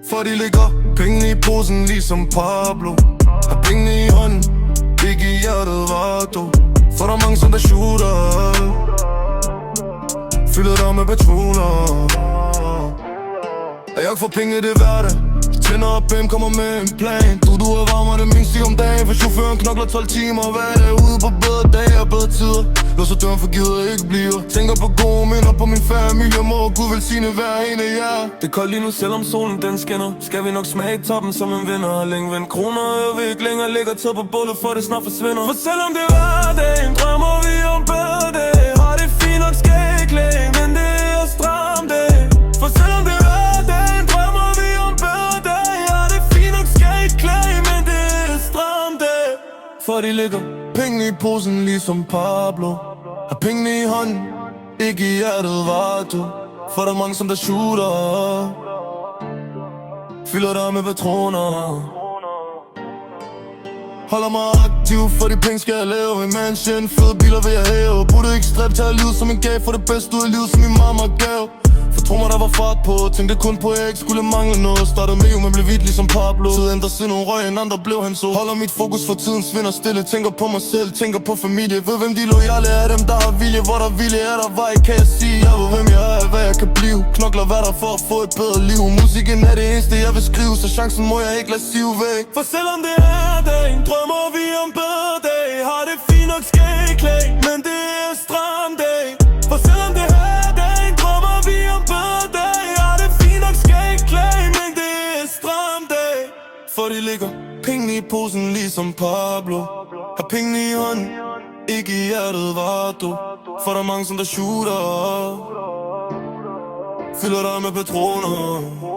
For de ligger penge i posen ligesom Pablo. Har penge i hånden, ikke i hjertet var du. For der er mange som der shooter, fylder dig med patroner. Og jeg får penge, det er hverdag. Tænder op, hvem kommer med en plan. Du er varmere det mindste om dagen. For chaufføren knokler 12 timer hver dag. Ude på bedre dage og bedre tider. Låser døren for givet ikke bliver. Tænker på gode minder på min familie. Må Gud velsigne hver en af jer. Det er koldt lige nu, selvom solen den skinner. Skal vi nok smage toppen som en vinder. Har længe vendt kroner, og vi ikke længere ligger tæt på bålet, for det snart forsvinder. For selvom det er hverdagen, drømmer vi om bedre dage. Har det fint nok, skal ikke læge, men det er stram dag. For selvom det er hverdagen, drømmer vi om bedre dage. Har det fint nok, skal ikke klage, men det er stram dag. For de ligger penge i posen ligesom Pablo. Har penge i hånden, ikke i hjertet var du. For der er mange som der shooter, fylder dig med patroner. Holder mig aktiv, for de penge skal jeg lave. En mansion, fede biler vil jeg have. Burde ikke stræbe til at lyde som en gave. For det bedste ud af livet som min mamma gav. For tro mig der var fart på, tænkte kun på at jeg ikke skulle mangle noget. Startede med men blev hvidt ligesom Pablo. Tiden der siden røg, en andre blev han så. Holder mit fokus for tiden svinder stille. Tænker på mig selv, tænker på familie. Ved hvem de loyale er, dem der har vilje. Hvor der vilje er der vej, kan jeg sige. Jeg ved hvem jeg er, hvad jeg kan blive. Knokler hvad der for at få et bedre liv. Musikken er det eneste jeg vil skrive, så chancen må jeg ikke lade sive væk. For selvom det er dagen, drømmer vi om bedre dag. Har det fint nok, skal ikke klage, men det er stram dag. For selvom det er dagen, drømmer vi om bedre dag. Har det fint nok, skal ikke klage, men det er stram dag. For de ligger penge i posen ligesom Pablo. Har penge i hånden, ikke i hjertet var du. For der er mange som der shooter, fylder dig med patroner.